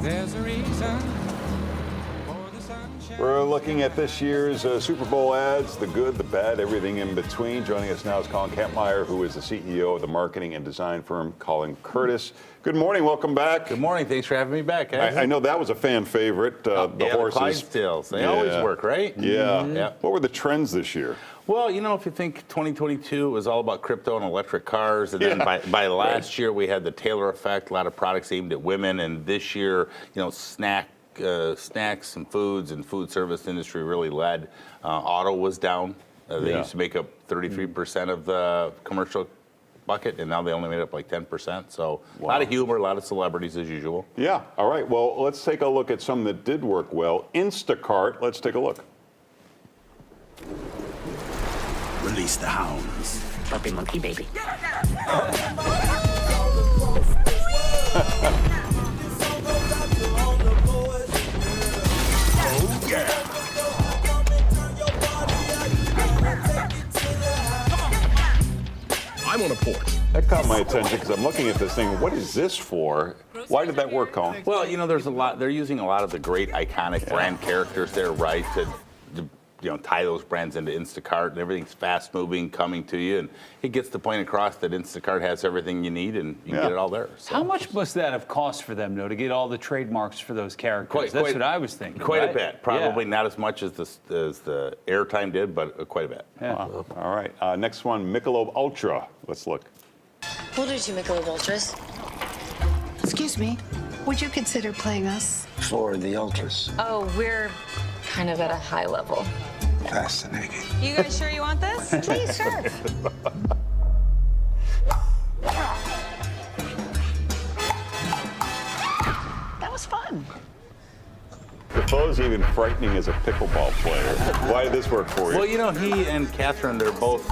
There's a reason for the sunshine. We're looking at this year's Super Bowl ads, the good, the bad, everything in between. Joining us now is Colin Kampmeyer, who is the CEO of the marketing and design firm Colin Curtis. Good morning, welcome back. Good morning, thanks for having me back. I know that was a fan favorite, the horses. The Clydesdales, they always work, right? Yeah. Yeah. What were the trends this year? Well, you know, if you think 2022 was all about crypto and electric cars, and then by last year we had the Taylor effect, a lot of products aimed at women, and this year, you know, snacks and foods and food service industry really led. Auto was down. They used to make up 33% of the commercial bucket, and now they only made up like 10%. So a lot of humor, a lot of celebrities as usual. Yeah, all right. Well, let's take a look at some that did work well. Instacart, let's take a look. Release the hounds. Puppy monkey baby. Oh, yeah. I'm on a porch. That caught my attention because I'm looking at this thing. What is this for? Why did that work, Colin? Well, you know, there's a lot. They're using a lot of the great iconic brand characters there, right? To you know, tie those brands into Instacart, and everything's fast moving, coming to you, and it gets the point across that Instacart has everything you need, and you can get it all there. So. How much must that have cost for them, though, to get all the trademarks for those characters? That's what I was thinking. Quite right? a bit. Probably not as much as the airtime did, but quite a bit. Yeah. Wow. All right. Next one, Michelob Ultra. Let's look. We'll do 2 Michelob Ultras. Excuse me, would you consider playing us? For the ultras. Oh, we're kind of at a high level. Fascinating. You guys sure you want this? Please serve. That was fun. Defoe's even frightening as a pickleball player. Why did this work for you? Well, you know, he and Catherine,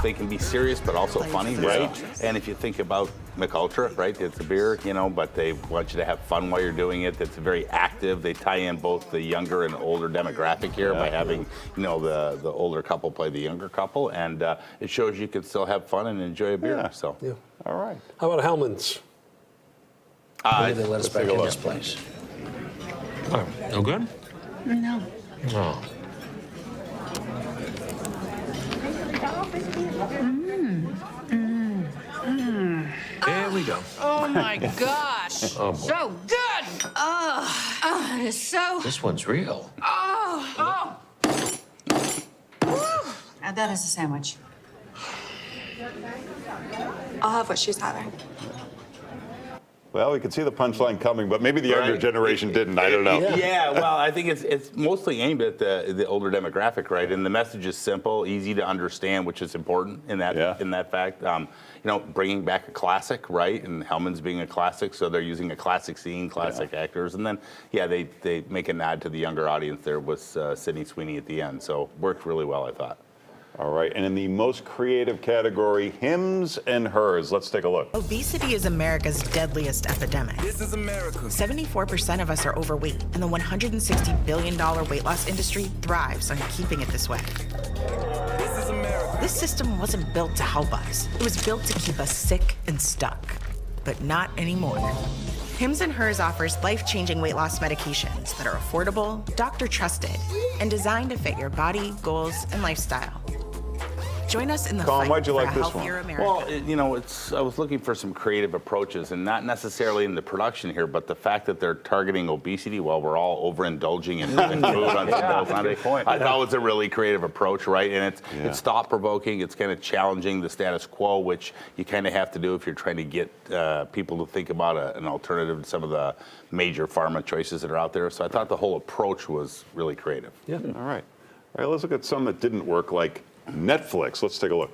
they can be serious but also funny, right? And if you think about McUltra, right, it's a beer, you know, but they want you to have fun while you're doing it. It's very active. They tie in both the younger and older demographic here by having, you know, the older couple play the younger couple, and it shows you can still have fun and enjoy a beer. Yeah. So, All right. How about Hellman's? Maybe they let us back in this place. Oh, no good? No. Oh. There we go. Oh my gosh. Oh, boy. So good. Oh, it is so. This one's real. Oh. Add that as a sandwich. I'll have what she's having. Well, we could see the punchline coming, but maybe the younger generation didn't. I don't know. Yeah, well, I think it's mostly aimed at the older demographic, right? And the message is simple, easy to understand, which is important in that fact. You know, bringing back a classic, right? And Hellman's being a classic, so they're using a classic scene, classic actors, and then they make a nod to the younger audience there with Sydney Sweeney at the end. So worked really well, I thought. All right, and in the most creative category, Hims and Hers. Let's take a look. Obesity is America's deadliest epidemic. This is America. 74% of us are overweight, and the $160 billion weight loss industry thrives on keeping it this way. This is America. This system wasn't built to help us. It was built to keep us sick and stuck. But not anymore. Hims and Hers offers life-changing weight loss medications that are affordable, doctor-trusted, and designed to fit your body, goals, and lifestyle. Join us in the Colin, fight why'd you for like a this healthier one? America. Well, you know, I was looking for some creative approaches, and not necessarily in the production here, but the fact that they're targeting obesity while we're all overindulging in food on Sunday. I thought was a really creative approach, right? And it's thought-provoking. It's kind of challenging the status quo, which you kind of have to do if you're trying to get people to think about an alternative to some of the major pharma choices that are out there. So I thought the whole approach was really creative. Yeah. All right. All right, let's look at some that didn't work, like Netflix. Let's take a look.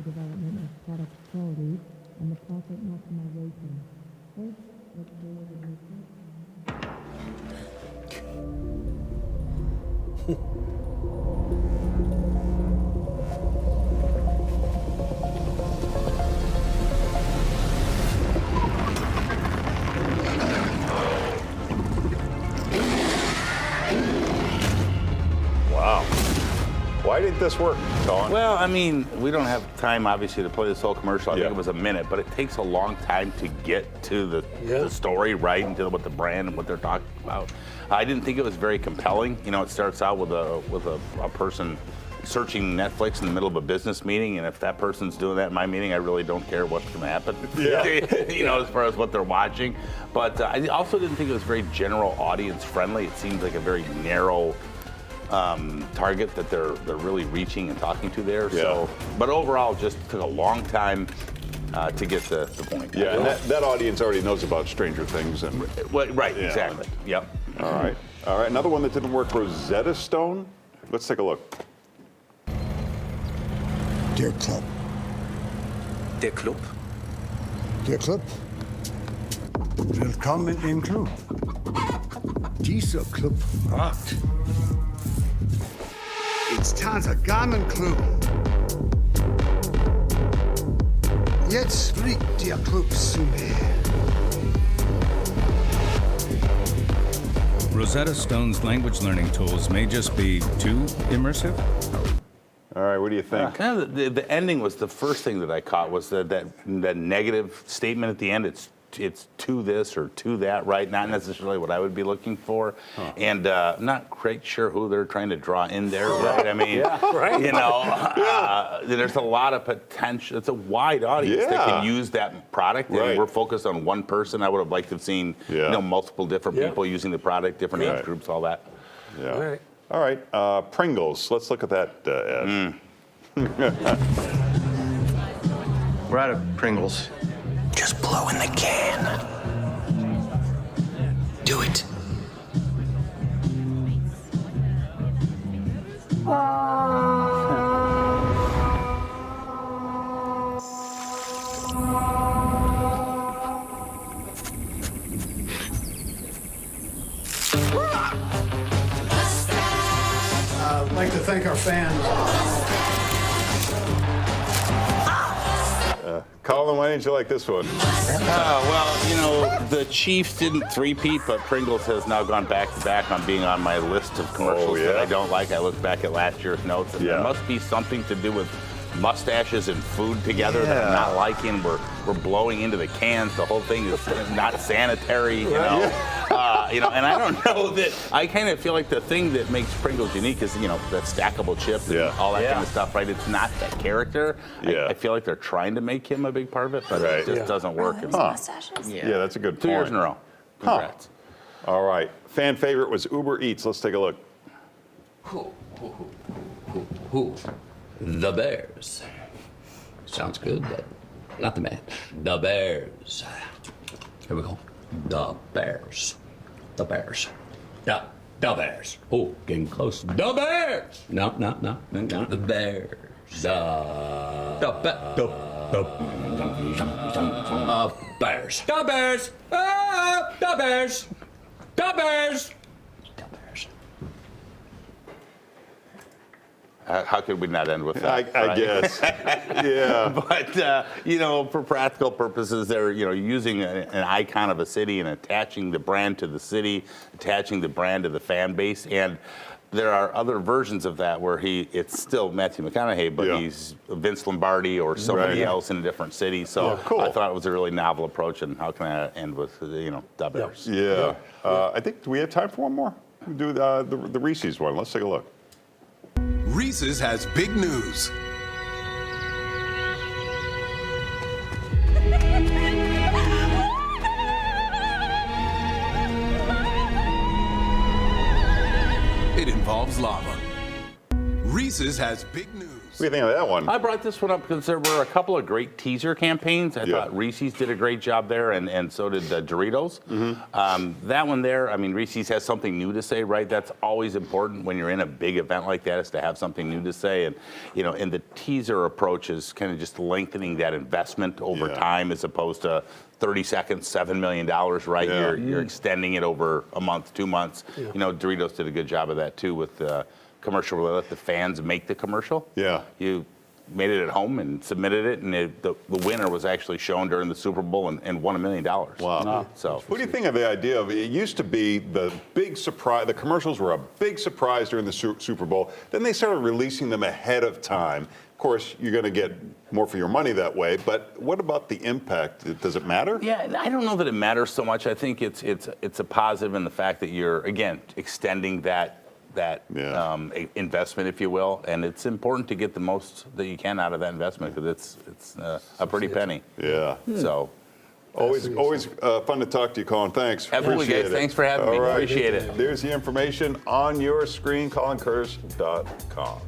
Development of product quality and the profit maximization. First, let's Wow. Why did this work, Colin? Well, I mean, we don't have time, obviously, to play this whole commercial. I Yeah. think it was a minute, but it takes a long time to get to the story, right, and to what the brand and what they're talking about. I didn't think it was very compelling. You know, it starts out with a person searching Netflix in the middle of a business meeting, and if that person's doing that in my meeting, I really don't care what's going to happen. Yeah. You know, as far as what they're watching. But I also didn't think it was very general audience friendly. It seems like a very narrow target that they're really reaching and talking to there. Yeah. So, but overall, just took a long time to get the point. Yeah, and that audience already knows about Stranger Things. And Right, Yeah. exactly. Yep. All right. Another one that didn't work, Rosetta Stone. Let's take a look. Der Club. Der Club? Der Club. Willkommen im Club. Dieser Club rockt. It's Tanzagamen Club. Jetzt fliegt der Club zu mir. Rosetta Stone's language learning tools may just be too immersive. All right, what do you think? Kind of the ending was the first thing that I caught was that negative statement at the end. It's to this or to that, right? Not necessarily what I would be looking for, and I'm not quite sure who they're trying to draw in there, right? I mean, you know, there's a lot of potential. It's a wide audience that can use that product, and we're focused on one person. I would have liked to have seen you know, multiple different people using the product, different age groups, all that. Yeah. All right, Pringles. Let's look at that ad. We're out of Pringles. Just blow in the can. Do it. I'd like to thank our fans. Colin, why didn't you like this one? Well, you know, the Chiefs didn't three-peat, but Pringles has now gone back-to-back on being on my list of commercials that I don't like. I looked back at last year's notes, and there must be something to do with mustaches and food together that I'm not liking. We're blowing into the cans. The whole thing is not sanitary, you know. You know, and I don't know that. I kind of feel like the thing that makes Pringles unique is, you know, that stackable chip and all that kind of stuff, right? It's not that character. I feel like they're trying to make him a big part of it, but it just doesn't work. Yeah, that's a good point. 2 years in a row. Congrats. All right. Fan favorite was Uber Eats. Let's take a look. Who? The Bears. Sounds good, but not the man. The Bears. Here we go. The Bears. The Bears. Yeah, the Bears. Oh, getting close. The Bears. No. The Bears. The Bears. The Bears. Ah, the Bears. The Bears. How could we not end with that? I guess. Yeah. But, you know, for practical purposes, they're, you know, using an icon of a city and attaching the brand to the city, attaching the brand to the fan base. And there are other versions of that where it's still Matthew McConaughey, but he's Vince Lombardi or somebody else in a different city. So I thought it was a really novel approach. And how can I end with, you know, the Bears? Yeah. I think, do we have time for one more? We'll do the Reese's one. Let's take a look. Reese's has big news. It involves lava. Reese's has big news. What do you think of that one? I brought this one up because there were a couple of great teaser campaigns. I thought Reese's did a great job there, and so did Doritos. That one there, I mean, Reese's has something new to say, right? That's always important when you're in a big event like that, is to have something new to say. And, you know, and the teaser approach is kind of just lengthening that investment over time as opposed to 30 seconds, $7 million, right? You're extending it over a month, 2 months. You know, Doritos did a good job of that, too, with commercial where they let the fans make the commercial. Yeah. You made it at home and submitted it, and the winner was actually shown during the Super Bowl and won $1 million. Wow. So what do you think of the idea of, it used to be the big surprise, the commercials were a big surprise during the Super Bowl, then they started releasing them ahead of time. Of course, you're going to get more for your money that way, but what about the impact? Does it matter? Yeah, I don't know that it matters so much. I think it's a positive in the fact that you're, again, extending that investment, if you will, and it's important to get the most that you can out of that investment because it's a pretty penny. Yeah. So. Always fun to talk to you, Colin. Thanks. Absolutely, Appreciate guys. it. Thanks for having me. All right. Appreciate it. There's the information on your screen, ColinCurtis.com.